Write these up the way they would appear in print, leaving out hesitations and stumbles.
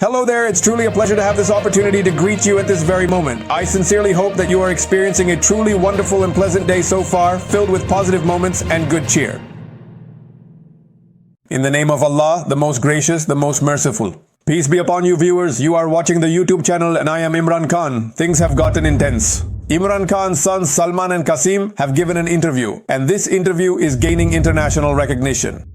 Hello there, it's truly a pleasure to have this opportunity to greet you at this very moment. I sincerely hope that you are experiencing a truly wonderful and pleasant day so far, filled with positive moments and good cheer. In the name of Allah, the most gracious, the most merciful. Peace be upon you viewers, you are watching the YouTube channel and I am Imran Khan. Things have gotten intense. Imran Khan's sons Salman and Qasim have given an interview, and this interview is gaining international recognition.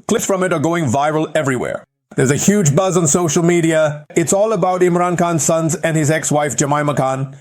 Clips from it are going viral everywhere. There's a huge buzz on social media. It's all about Imran Khan's sons and his ex-wife Jemima Khan.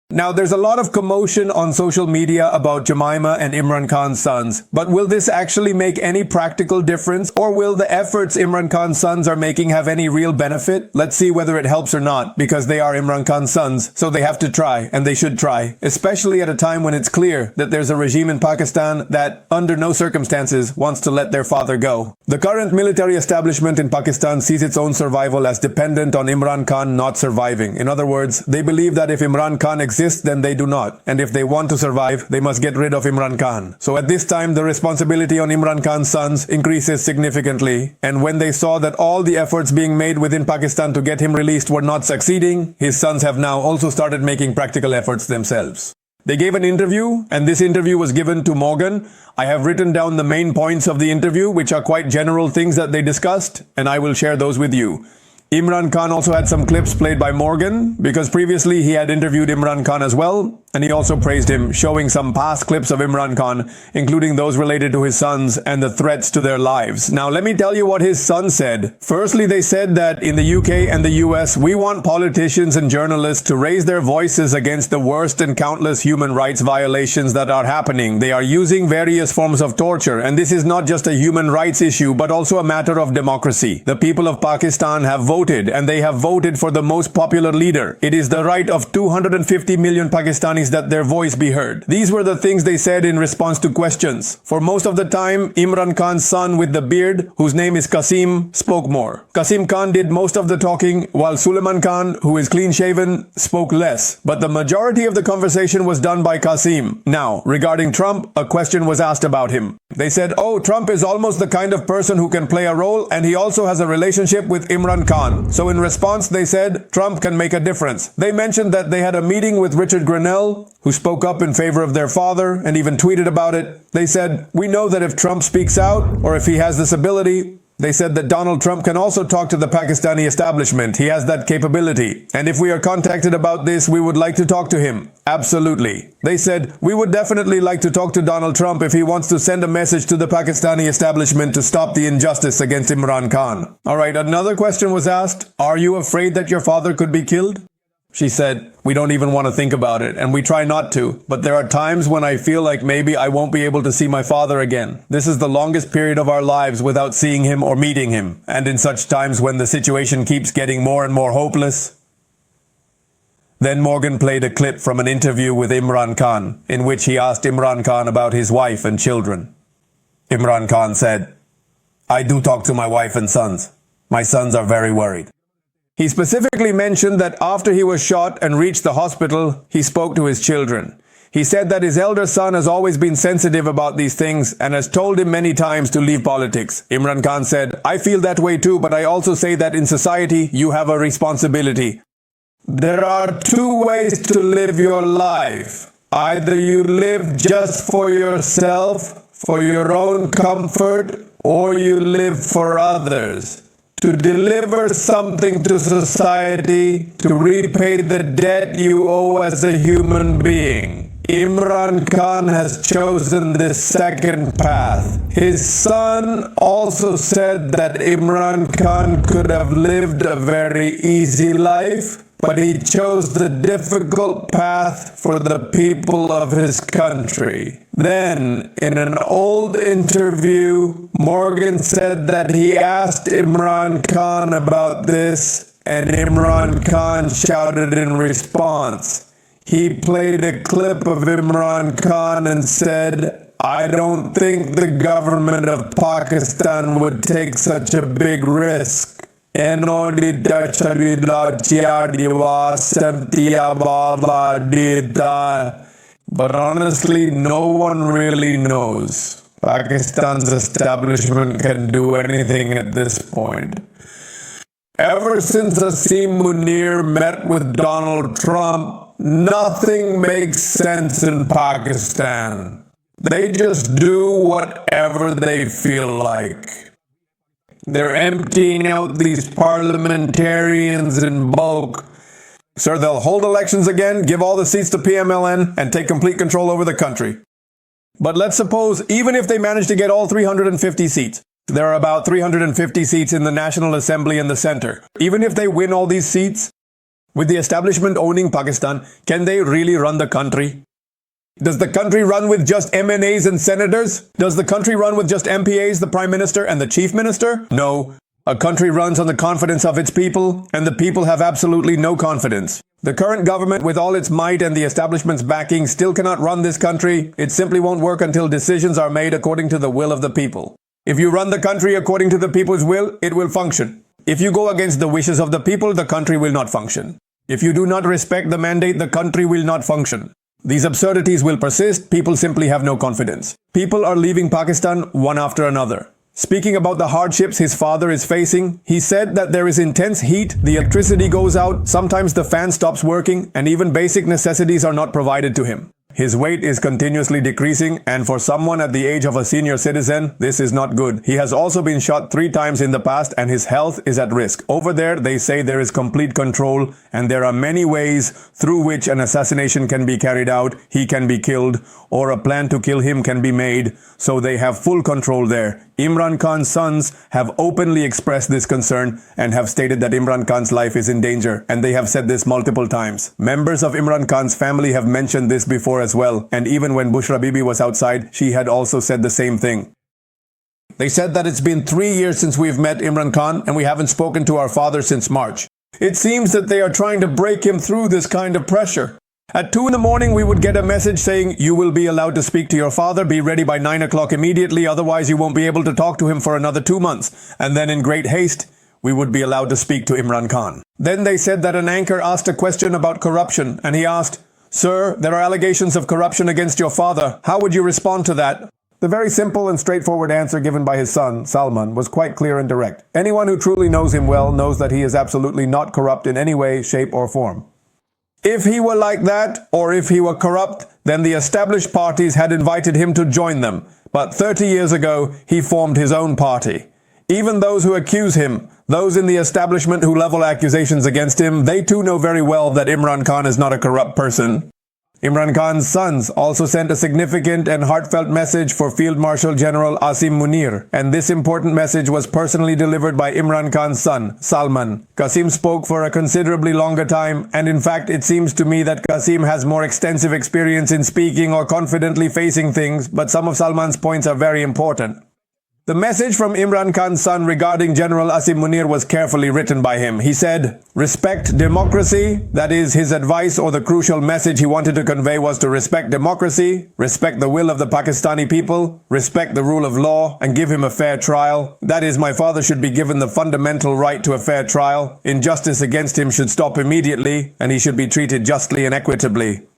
Now, there's a lot of commotion on social media about Jemima and Imran Khan's sons, but will this actually make any practical difference, or will the efforts Imran Khan's sons are making have any real benefit? Let's see whether it helps or not, because they are Imran Khan's sons, so they have to try, and they should try, especially at a time when it's clear that there's a regime in Pakistan that, under no circumstances, wants to let their father go. The current military establishment in Pakistan sees its own survival as dependent on Imran Khan not surviving. In other words, they believe that if Imran Khan exists, then they do not. And if they want to survive, they must get rid of Imran Khan. So at this time, the responsibility on Imran Khan's sons increases significantly. And when they saw that all the efforts being made within Pakistan to get him released were not succeeding, his sons have now also started making practical efforts themselves. They gave an interview, and this interview was given to Morgan. I have written down the main points of the interview, which are quite general things that they discussed, and I will share those with you. Imran Khan also had some clips played by Morgan, because previously he had interviewed Imran Khan as well, and he also praised him, showing some past clips of Imran Khan, including those related to his sons and the threats to their lives. Now let me tell you what his sons said. Firstly, they said that in the UK and the US, we want politicians and journalists to raise their voices against the worst and countless human rights violations that are happening. They are using various forms of torture, and this is not just a human rights issue, but also a matter of democracy. The people of Pakistan have voted, and they have voted for the most popular leader. It is the right of 250 million Pakistanis that their voice be heard. These were the things they said in response to questions. For most of the time, Imran Khan's son with the beard, whose name is Qasim, spoke more. Qasim Khan did most of the talking, while Suleiman Khan, who is clean-shaven, spoke less. But the majority of the conversation was done by Qasim. Now, regarding Trump, a question was asked about him. They said, oh, Trump is almost the kind of person who can play a role, and he also has a relationship with Imran Khan. So in response, they said, Trump can make a difference. They mentioned that they had a meeting with Richard Grenell, who spoke up in favor of their father and even tweeted about it. They said, we know that if Trump speaks out, or if he has this ability, they said that Donald Trump can also talk to the Pakistani establishment. He has that capability. And if we are contacted about this, we would like to talk to him. Absolutely. They said, we would definitely like to talk to Donald Trump if he wants to send a message to the Pakistani establishment to stop the injustice against Imran Khan. All right, another question was asked. Are you afraid that your father could be killed? She said, we don't even want to think about it, and we try not to, but there are times when I feel like maybe I won't be able to see my father again. This is the longest period of our lives without seeing him or meeting him, and in such times when the situation keeps getting more and more hopeless. Then Morgan played a clip from an interview with Imran Khan, in which he asked Imran Khan about his wife and children. Imran Khan said, I do talk to my wife and sons. My sons are very worried. He specifically mentioned that after he was shot and reached the hospital, he spoke to his children. He said that his elder son has always been sensitive about these things and has told him many times to leave politics. Imran Khan said, I feel that way too, but I also say that in society, you have a responsibility. There are two ways to live your life. Either you live just for yourself, for your own comfort, or you live for others. To deliver something to society, to repay the debt you owe as a human being. Imran Khan has chosen this second path. His son also said that Imran Khan could have lived a very easy life, but he chose the difficult path for the people of his country. Then, in an old interview, Morgan said that he asked Imran Khan about this, and Imran Khan shouted in response. He played a clip of Imran Khan and said, I don't think the government of Pakistan would take such a big risk. But honestly, no one really knows. Pakistan's establishment can do anything at this point. Ever since Asim Munir met with Donald Trump, nothing makes sense in Pakistan. They just do whatever they feel like. They're emptying out these parliamentarians in bulk. Sir, they'll hold elections again, give all the seats to PMLN, and take complete control over the country. But let's suppose, even if they manage to get all 350 seats, there are about 350 seats in the National Assembly in the center. Even if they win all these seats, with the establishment owning Pakistan, can they really run the country? Does the country run with just MNAs and senators? Does the country run with just MPAs, the Prime Minister, and the Chief Minister? No. A country runs on the confidence of its people, and the people have absolutely no confidence. The current government, with all its might and the establishment's backing, still cannot run this country. It simply won't work until decisions are made according to the will of the people. If you run the country according to the people's will, it will function. If you go against the wishes of the people, the country will not function. If you do not respect the mandate, the country will not function. These absurdities will persist. People simply have no confidence. People are leaving Pakistan one after another. Speaking about the hardships his father is facing, he said that there is intense heat, the electricity goes out, sometimes the fan stops working, and even basic necessities are not provided to him. His weight is continuously decreasing, and for someone at the age of a senior citizen, this is not good. He has also been shot 3 times in the past, and his health is at risk. Over there, they say there is complete control, and there are many ways through which an assassination can be carried out, he can be killed, or a plan to kill him can be made, so they have full control there. Imran Khan's sons have openly expressed this concern and have stated that Imran Khan's life is in danger, and they have said this multiple times. Members of Imran Khan's family have mentioned this before as well, and even when Bushra Bibi was outside, she had also said the same thing. They said that it's been 3 years since we've met Imran Khan, and we haven't spoken to our father since March. It seems that they are trying to break him through this kind of pressure. At 2 in the morning, we would get a message saying, you will be allowed to speak to your father, be ready by 9 o'clock immediately, otherwise you won't be able to talk to him for another 2 months. And then in great haste, we would be allowed to speak to Imran Khan. Then they said that an anchor asked a question about corruption, and he asked, Sir, there are allegations of corruption against your father. How would you respond to that? The very simple and straightforward answer given by his son, Salman, was quite clear and direct. Anyone who truly knows him well knows that he is absolutely not corrupt in any way, shape, or form. If he were like that, or if he were corrupt, then the established parties had invited him to join them. But 30 years ago, he formed his own party. Even those who accuse him, those in the establishment who level accusations against him, they too know very well that Imran Khan is not a corrupt person. Imran Khan's sons also sent a significant and heartfelt message for Field Marshal General Asim Munir, and this important message was personally delivered by Imran Khan's son, Salman. Qasim spoke for a considerably longer time, and in fact it seems to me that Qasim has more extensive experience in speaking or confidently facing things, but some of Salman's points are very important. The message from Imran Khan's son regarding General Asim Munir was carefully written by him. He said, respect democracy. That is, his advice or the crucial message he wanted to convey was to respect democracy, respect the will of the Pakistani people, respect the rule of law, and give him a fair trial. That is, my father should be given the fundamental right to a fair trial. Injustice against him should stop immediately, and he should be treated justly and equitably.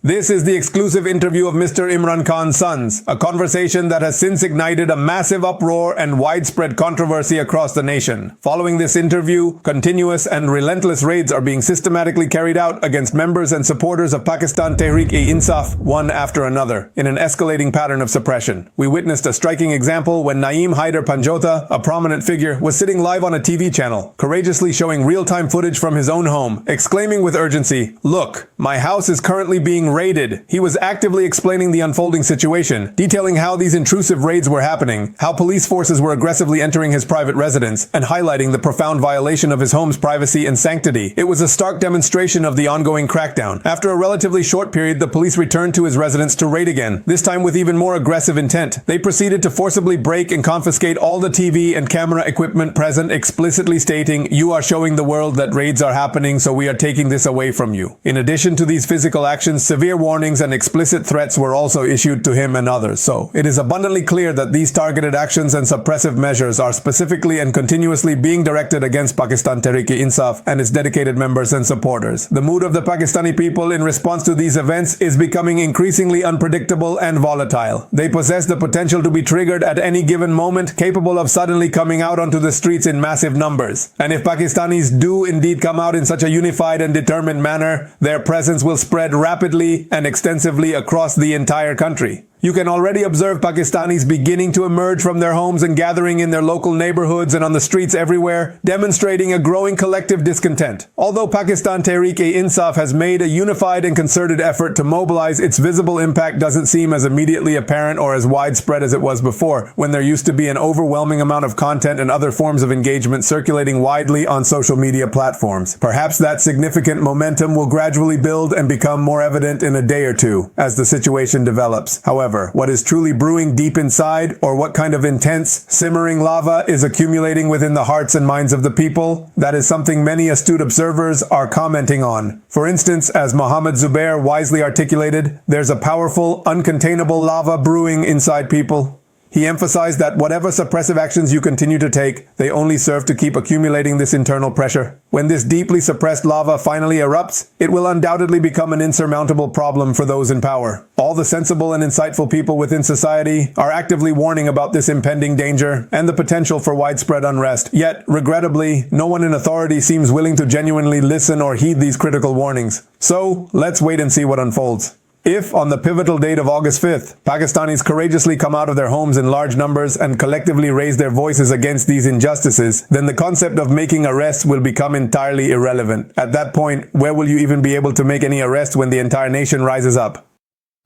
This is the exclusive interview of Mr. Imran Khan's sons, a conversation that has since ignited a massive uproar and widespread controversy across the nation. Following this interview, continuous and relentless raids are being systematically carried out against members and supporters of Pakistan Tehreek-e-Insaf, one after another, in an escalating pattern of suppression. We witnessed a striking example when Naeem Haider Panjota, a prominent figure, was sitting live on a TV channel, courageously showing real-time footage from his own home, exclaiming with urgency, "Look, my house is currently being raided." He was actively explaining the unfolding situation, detailing how these intrusive raids were happening, how police forces were aggressively entering his private residence, and highlighting the profound violation of his home's privacy and sanctity. It was a stark demonstration of the ongoing crackdown. After a relatively short period, the police returned to his residence to raid again, this time with even more aggressive intent. They proceeded to forcibly break and confiscate all the TV and camera equipment present, explicitly stating, "You are showing the world that raids are happening, so we are taking this away from you." In addition to these physical actions, Severe warnings and explicit threats were also issued to him and others. So, it is abundantly clear that these targeted actions and suppressive measures are specifically and continuously being directed against Pakistan Tehreek-e-Insaf and its dedicated members and supporters. The mood of the Pakistani people in response to these events is becoming increasingly unpredictable and volatile. They possess the potential to be triggered at any given moment, capable of suddenly coming out onto the streets in massive numbers. And if Pakistanis do indeed come out in such a unified and determined manner, their presence will spread rapidly and extensively across the entire country. You can already observe Pakistanis beginning to emerge from their homes and gathering in their local neighborhoods and on the streets everywhere, demonstrating a growing collective discontent. Although Pakistan Tehreek-e-Insaf has made a unified and concerted effort to mobilize, its visible impact doesn't seem as immediately apparent or as widespread as it was before, when there used to be an overwhelming amount of content and other forms of engagement circulating widely on social media platforms. Perhaps that significant momentum will gradually build and become more evident in a day or two as the situation develops. However, what is truly brewing deep inside, or what kind of intense, simmering lava is accumulating within the hearts and minds of the people, that is something many astute observers are commenting on. For instance, as Mohammed Zubair wisely articulated, there's a powerful, uncontainable lava brewing inside people. He emphasized that whatever suppressive actions you continue to take, they only serve to keep accumulating this internal pressure. When this deeply suppressed lava finally erupts, it will undoubtedly become an insurmountable problem for those in power. All the sensible and insightful people within society are actively warning about this impending danger and the potential for widespread unrest. Yet, regrettably, no one in authority seems willing to genuinely listen or heed these critical warnings. So, let's wait and see what unfolds. If, on the pivotal date of August 5th, Pakistanis courageously come out of their homes in large numbers and collectively raise their voices against these injustices, then the concept of making arrests will become entirely irrelevant. At that point, where will you even be able to make any arrests when the entire nation rises up?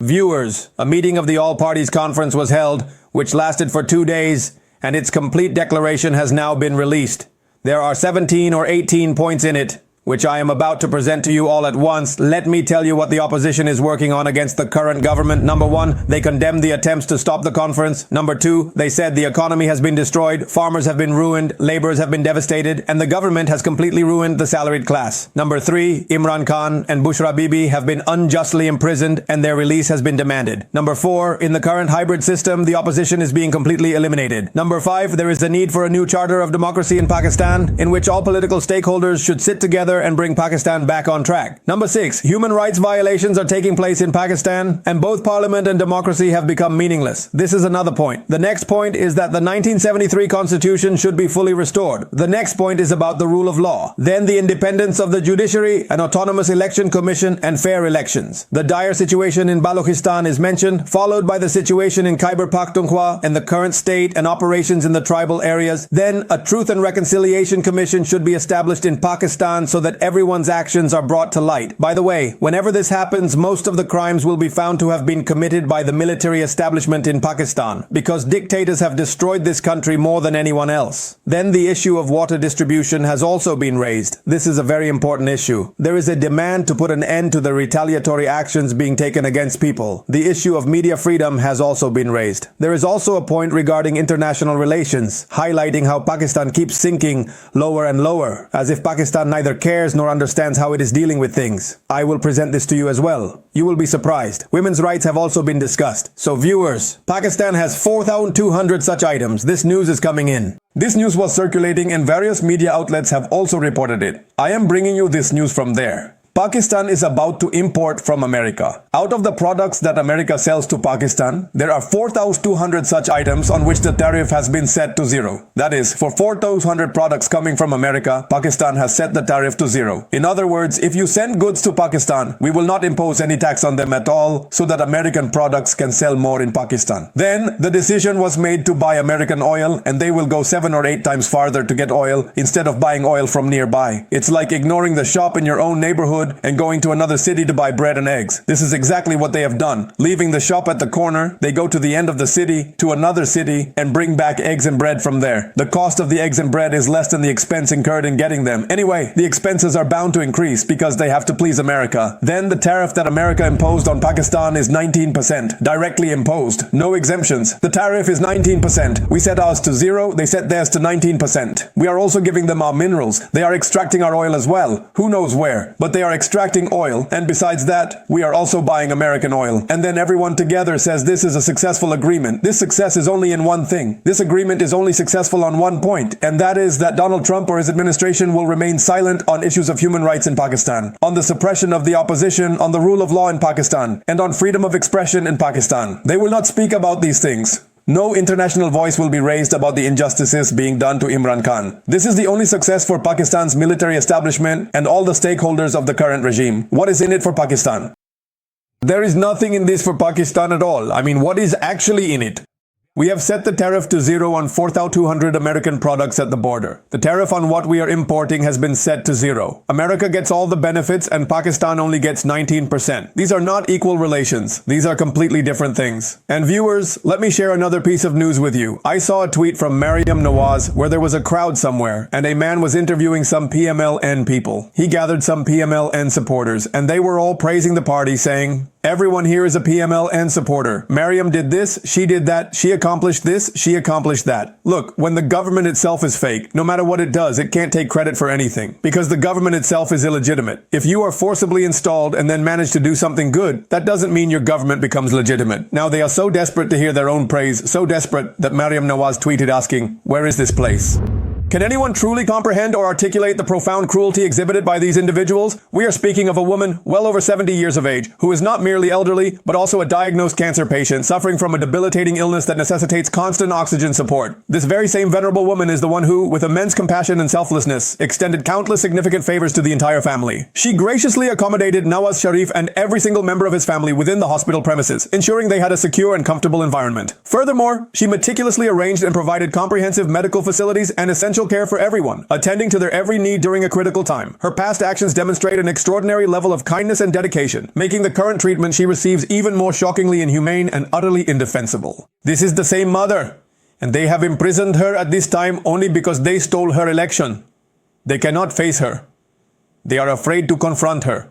Viewers, a meeting of the All Parties Conference was held, which lasted for 2 days, and its complete declaration has now been released. There are 17 or 18 points in it, which I am about to present to you all at once. Let me tell you what the opposition is working on against the current government. Number 1, they condemned the attempts to stop the conference. Number 2, they said the economy has been destroyed, farmers have been ruined, laborers have been devastated, and the government has completely ruined the salaried class. Number 3, Imran Khan and Bushra Bibi have been unjustly imprisoned and their release has been demanded. Number 4, in the current hybrid system, the opposition is being completely eliminated. Number 5, there is the need for a new charter of democracy in Pakistan, in which all political stakeholders should sit together and bring Pakistan back on track. Number 6, human rights violations are taking place in Pakistan, and both parliament and democracy have become meaningless. This is another point. The next point is that the 1973 constitution should be fully restored. The next point is about the rule of law. Then the independence of the judiciary, an autonomous election commission, and fair elections. The dire situation in Balochistan is mentioned, followed by the situation in Khyber Pakhtunkhwa and the current state and operations in the tribal areas. Then a truth and reconciliation commission should be established in Pakistan so that everyone's actions are brought to light. By the way, whenever this happens, most of the crimes will be found to have been committed by the military establishment in Pakistan, because dictators have destroyed this country more than anyone else. Then the issue of water distribution has also been raised. This is a very important issue. There is a demand to put an end to the retaliatory actions being taken against people. The issue of media freedom has also been raised. There is also a point regarding international relations, highlighting how Pakistan keeps sinking lower and lower, as if Pakistan neither cares nor understands how it is dealing with things. I will present this to you as well. You will be surprised. Women's rights have also been discussed. So viewers, Pakistan has 4,200 such items. This news is coming in. This news was circulating and various media outlets have also reported it. I am bringing you this news from there. Pakistan is about to import from America. Out of the products that America sells to Pakistan, there are 4,200 such items on which the tariff has been set to 0. That is, for 4,200 products coming from America, Pakistan has set the tariff to 0. In other words, if you send goods to Pakistan, we will not impose any tax on them at all, so that American products can sell more in Pakistan. Then, the decision was made to buy American oil, and they will go 7 or 8 times farther to get oil instead of buying oil from nearby. It's like ignoring the shop in your own neighborhood and going to another city to buy bread and eggs. This is exactly what they have done. Leaving the shop at the corner, they go to the end of the city, to another city, and bring back eggs and bread from there. The cost of the eggs and bread is less than the expense incurred in getting them. Anyway, the expenses are bound to increase because they have to please America. Then the tariff that America imposed on Pakistan is 19%, directly imposed, no exemptions. The tariff is 19%. We set ours to 0, they set theirs to 19%. We are also giving them our minerals. They are extracting our oil as well. Who knows where? But they are are extracting oil, and besides that, we are also buying American oil. And then everyone together says this is a successful agreement. This success is only in one thing. This agreement is only successful on one point, and that is that Donald Trump or his administration will remain silent on issues of human rights in Pakistan, on the suppression of the opposition, on the rule of law in Pakistan, and on freedom of expression in Pakistan. They will not speak about these things. No international voice will be raised about the injustices being done to Imran Khan. This is the only success for Pakistan's military establishment and all the stakeholders of the current regime. What is in it for Pakistan? There is nothing in this for Pakistan at all. I mean, what is actually in it? We have set the tariff to zero on 4,200 American products at the border. The tariff on what we are importing has been set to zero. America gets all the benefits and Pakistan only gets 19%. These are not equal relations. These are completely different things. And viewers, let me share another piece of news with you. I saw a tweet from Maryam Nawaz where there was a crowd somewhere and a man was interviewing some PMLN people. He gathered some PMLN supporters and they were all praising the party, saying, "Everyone here is a PMLN supporter. Maryam did this, she did that, she accomplished this, she accomplished that." Look, when the government itself is fake, no matter what it does, it can't take credit for anything, because the government itself is illegitimate. If you are forcibly installed and then manage to do something good, that doesn't mean your government becomes legitimate. Now they are so desperate to hear their own praise, so desperate that Maryam Nawaz tweeted asking, "Where is this place?" Can anyone truly comprehend or articulate the profound cruelty exhibited by these individuals? We are speaking of a woman well over 70 years of age, who is not merely elderly, but also a diagnosed cancer patient suffering from a debilitating illness that necessitates constant oxygen support. This very same venerable woman is the one who, with immense compassion and selflessness, extended countless significant favors to the entire family. She graciously accommodated Nawaz Sharif and every single member of his family within the hospital premises, ensuring they had a secure and comfortable environment. Furthermore, she meticulously arranged and provided comprehensive medical facilities and essential care for everyone, attending to their every need during a critical time. Her past actions demonstrate an extraordinary level of kindness and dedication, making the current treatment she receives even more shockingly inhumane and utterly indefensible. This is the same mother, and they have imprisoned her at this time only because they stole her election. They cannot face her. They are afraid to confront her.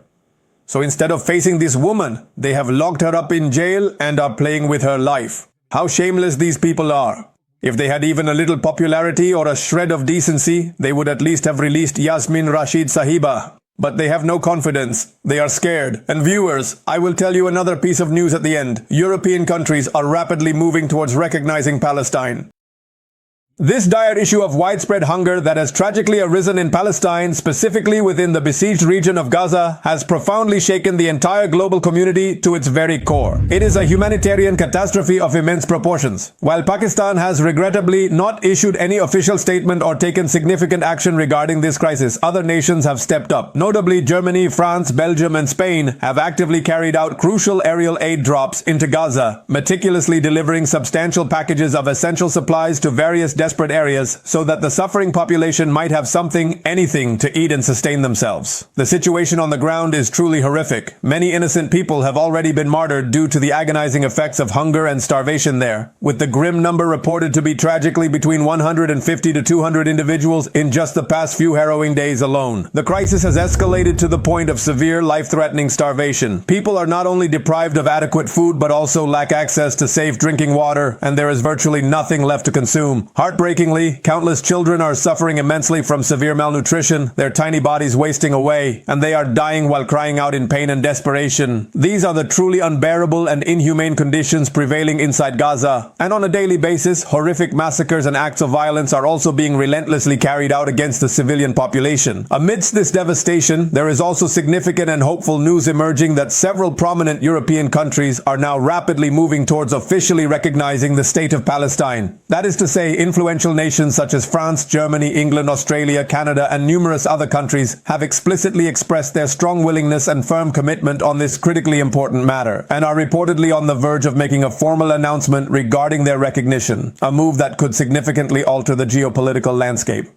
So instead of facing this woman, they have locked her up in jail and are playing with her life. How shameless these people are. If they had even a little popularity or a shred of decency, they would at least have released Yasmin Rashid Sahiba. But they have no confidence. They are scared. And viewers, I will tell you another piece of news at the end. European countries are rapidly moving towards recognizing Palestine. This dire issue of widespread hunger that has tragically arisen in Palestine, specifically within the besieged region of Gaza, has profoundly shaken the entire global community to its very core. It is a humanitarian catastrophe of immense proportions. While Pakistan has regrettably not issued any official statement or taken significant action regarding this crisis, other nations have stepped up. Notably, Germany, France, Belgium, and Spain have actively carried out crucial aerial aid drops into Gaza, meticulously delivering substantial packages of essential supplies to various desperate areas so that the suffering population might have something, anything, to eat and sustain themselves. The situation on the ground is truly horrific. Many innocent people have already been martyred due to the agonizing effects of hunger and starvation there, with the grim number reported to be tragically between 150 to 200 individuals in just the past few harrowing days alone. The crisis has escalated to the point of severe, life-threatening starvation. People are not only deprived of adequate food but also lack access to safe drinking water, and there is virtually nothing left to consume. Heartbreakingly, countless children are suffering immensely from severe malnutrition, their tiny bodies wasting away, and they are dying while crying out in pain and desperation. These are the truly unbearable and inhumane conditions prevailing inside Gaza, and on a daily basis, horrific massacres and acts of violence are also being relentlessly carried out against the civilian population. Amidst this devastation, there is also significant and hopeful news emerging that several prominent European countries are now rapidly moving towards officially recognizing the state of Palestine. That is to say, influential nations such as France, Germany, England, Australia, Canada, and numerous other countries have explicitly expressed their strong willingness and firm commitment on this critically important matter, and are reportedly on the verge of making a formal announcement regarding their recognition, a move that could significantly alter the geopolitical landscape.